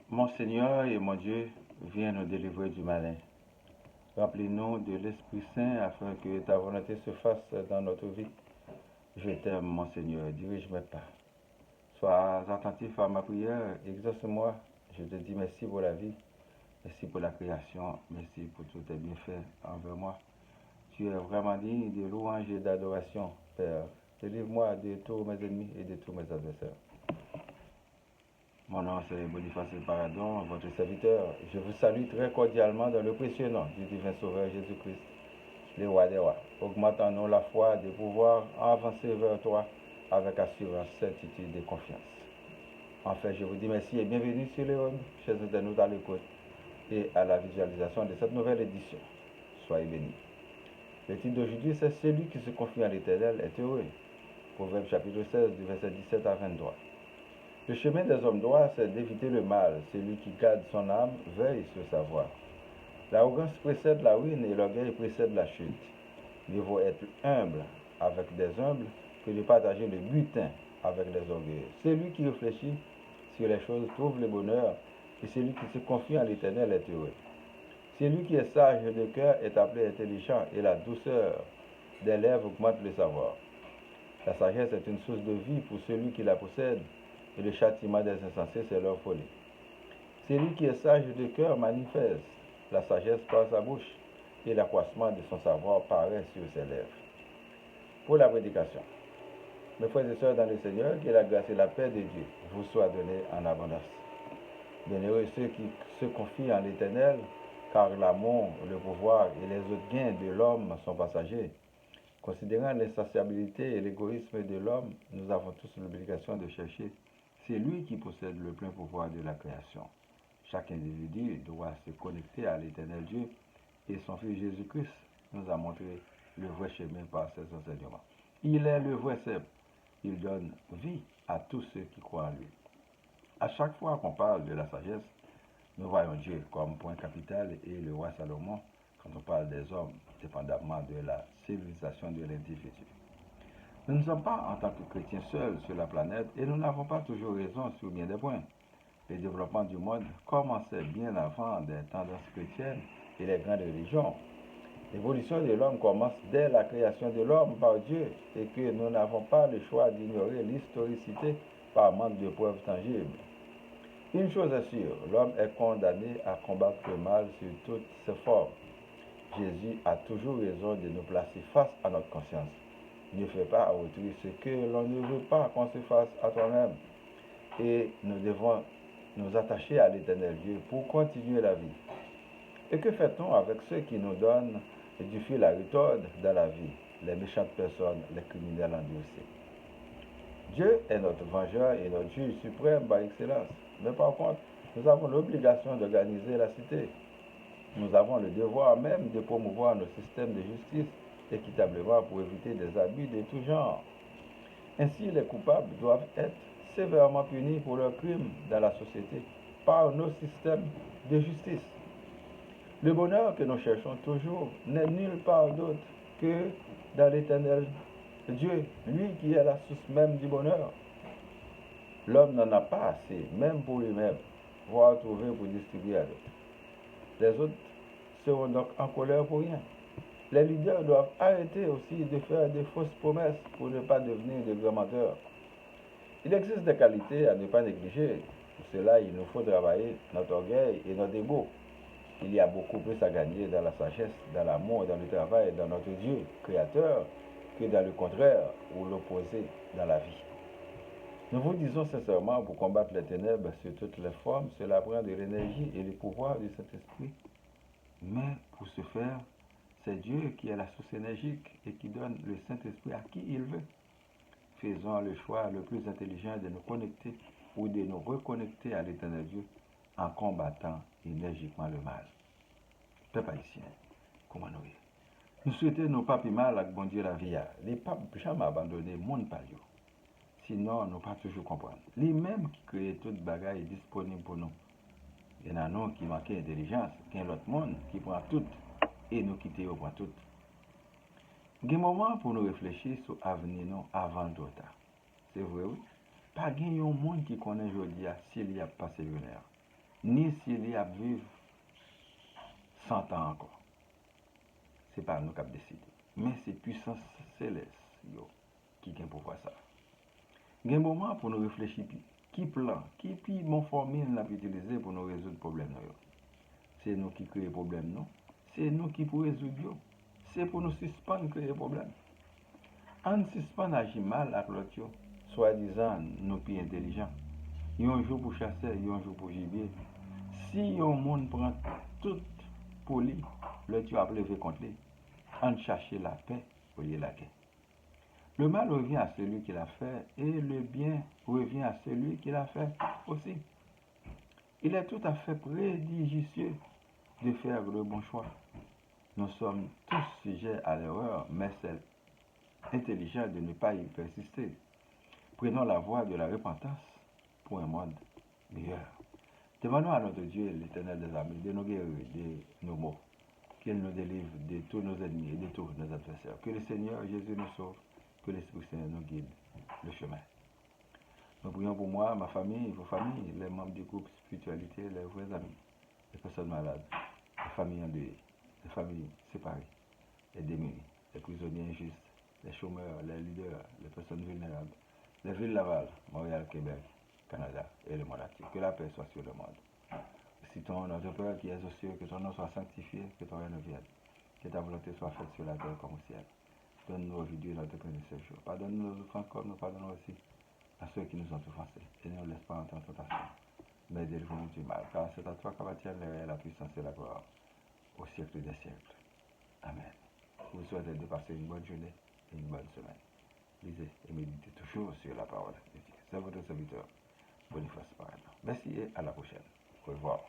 Mon Seigneur et mon Dieu, viens nous délivrer du malin. Remplis-nous de l'Esprit Saint afin que ta volonté se fasse dans notre vie. Je t'aime, mon Seigneur, dirige mes pas. Sois attentif à ma prière, exauce-moi. Je te dis merci pour la vie, merci pour la création, merci pour tous tes bienfaits envers moi. Tu es vraiment digne de louange et d'adoration, Père. Délivre-moi de tous mes ennemis et de tous mes adversaires. Mon nom c'est Boniface Paradon, votre serviteur. Je vous salue très cordialement dans le précieux nom du divin Sauveur Jésus-Christ, le roi des rois. Augmente en nous la foi de pouvoir avancer vers toi avec assurance, certitude et confiance. Enfin, je vous dis merci et bienvenue sur les ondes, chers internautes à l'écoute et à la visualisation de cette nouvelle édition. Soyez bénis. Le titre d'aujourd'hui, c'est Celui qui se confie en l'Éternel est heureux. Proverbe chapitre 16, du verset 17 à 23. Le chemin des hommes droits, c'est d'éviter le mal. Celui qui garde son âme veille sur sa voie. L'arrogance précède la ruine et l'orgueil précède la chute. Mieux vaut être humble avec des humbles que de partager le butin avec les orgueilleux. Celui qui réfléchit sur les choses trouve le bonheur, et celui qui se confie en l'Éternel est heureux. Celui qui est sage de cœur est appelé intelligent, et la douceur des lèvres augmente le savoir. La sagesse est une source de vie pour celui qui la possède, et le châtiment des insensés, c'est leur folie. Celui qui est sage de cœur manifeste la sagesse par sa bouche, et l'accroissement de son savoir paraît sur ses lèvres. Pour la prédication. Mes frères et sœurs dans le Seigneur, que la grâce et la paix de Dieu vous soient données en abondance. Bienheureux ceux qui se confient en l'Éternel, car l'amour, le pouvoir et les autres gains de l'homme sont passagers. Considérant l'insatiabilité et l'égoïsme de l'homme, nous avons tous l'obligation de chercher. C'est lui qui possède le plein pouvoir de la création. Chaque individu doit se connecter à l'Éternel Dieu, et son Fils Jésus-Christ nous a montré le vrai chemin par ses enseignements. Il est le vrai cep. Il donne vie à tous ceux qui croient en lui. À chaque fois qu'on parle de la sagesse, nous voyons Dieu comme point capital et le roi Salomon quand on parle des hommes, dépendamment de la civilisation de l'individu. Nous ne sommes pas en tant que chrétiens seuls sur la planète et nous n'avons pas toujours raison sur bien des points. Le développement du monde commençait bien avant des tendances chrétiennes et les grandes religions. L'évolution de l'homme commence dès la création de l'homme par Dieu et que nous n'avons pas le choix d'ignorer l'historicité par manque de preuves tangibles. Une chose est sûre, l'homme est condamné à combattre le mal sur toutes ses formes. Jésus a toujours raison de nous placer face à notre conscience. Ne fais pas à autrui ce que l'on ne veut pas qu'on se fasse à toi-même. Et nous devons nous attacher à l'Éternel Dieu pour continuer la vie. Et que fait-on avec ceux qui nous donnent du fil à retordre dans la vie, les méchantes personnes, les criminels endurcis? Dieu est notre vengeur et notre juge suprême par excellence. Mais par contre, nous avons l'obligation d'organiser la cité. Nous avons le devoir même de promouvoir nos systèmes de justice équitablement pour éviter des abus de tout genre. Ainsi, les coupables doivent être sévèrement punis pour leurs crimes dans la société par nos systèmes de justice. Le bonheur que nous cherchons toujours n'est nulle part d'autre que dans l'Éternel Dieu, lui qui est la source même du bonheur. L'homme n'en a pas assez, même pour lui-même, voire trouver pour distribuer à d'autres. Les autres seront donc en colère pour rien. Les leaders doivent arrêter aussi de faire de fausses promesses pour ne pas devenir de grands menteurs. Il existe des qualités à ne pas négliger. Pour cela, il nous faut travailler notre orgueil et notre ego. Il y a beaucoup plus à gagner dans la sagesse, dans l'amour, dans le travail, dans notre Dieu créateur, que dans le contraire ou l'opposé dans la vie. Nous vous disons sincèrement, pour combattre les ténèbres sous toutes les formes, cela prend de l'énergie et le pouvoir du Saint-Esprit. Mais pour ce faire, c'est Dieu qui est la source énergique et qui donne le Saint-Esprit à qui il veut. Faisons le choix le plus intelligent de nous connecter ou de nous reconnecter à l'Éternel Dieu en combattant énergiquement le mal. Peuple haïtien, comment nous est? Nous souhaitons nos papes mal avec bon Dieu la vie. Les papes jamais abandonné le monde par eux. Sinon, nous pas toujours comprendre. Les mêmes qui créent toute bagaille disponible pour nous. Il y en a nous qui manquent d'intelligence, qu'il y a l'autre monde qui prend tout et nous quitter au point tout. Il y a un moment pour nous réfléchir sur l'avenir avant le retard. C'est vrai, oui. Pas de monde qui connaît aujourd'hui s'il y a passé l'heure. ni s'il y a vivre 100 ans encore. Ce n'est pas nous qui avons décidé. Mais c'est puissance céleste qui a pouvoir ça. Il y a un moment pour nous réfléchir. Qui plan, qui bon formule nous utiliser pour nous résoudre le problème. C'est nous qui créons le problème, non? C'est nous qui pouvons résoudre. C'est pour nous suspendre créer le problème. On suspend agir mal avec l'autre, soi-disant nous plus intelligents. Il y a un jour pour chasser, il y a un jour pour gibier. Si un monde prend tout pour lui, l'autre a levé contre lui, on cherche la paix au lieu de la guerre. Le mal revient à celui qui l'a fait et le bien revient à celui qui l'a fait aussi. Il est tout à fait prédicieux de faire le bon choix. Nous sommes tous sujets à l'erreur, mais c'est intelligent de ne pas y persister. Prenons la voie de la repentance pour un monde meilleur. Demandons à notre Dieu, l'Éternel des armées, de nous guérir de nos maux, qu'il nous délivre de tous nos ennemis et de tous nos adversaires. Que le Seigneur Jésus nous sauve, que l'Esprit Saint nous guide le chemin. Nous prions pour moi, ma famille, vos familles, les membres du groupe Spiritualité, les vrais amis, les personnes malades, les familles endeuillées, les familles séparées, les démunis, les prisonniers injustes, les chômeurs, les leaders, les personnes vulnérables, les villes Laval, Montréal, Québec, Canada et le monde entier. Que la paix soit sur le monde. Citons notre Père qui est aux cieux, que ton nom soit sanctifié, que ton règne vienne, que ta volonté soit faite sur la terre comme au ciel. Donne-nous aujourd'hui notre pain de ce jour. Pardonne-nous nos offenses comme nous pardonnons aussi à ceux qui nous ont offensés. Et ne nous laisse pas entrer en tentation, mais délivre-nous du mal. Car c'est à toi qu'appartiennent la puissance et la gloire au siècle des siècles. Amen. Je vous souhaite de passer une bonne journée et une bonne semaine. Lisez et méditez toujours sur la parole de Dieu. C'est votre serviteur, Boniface Parano. Merci et à la prochaine. Au revoir.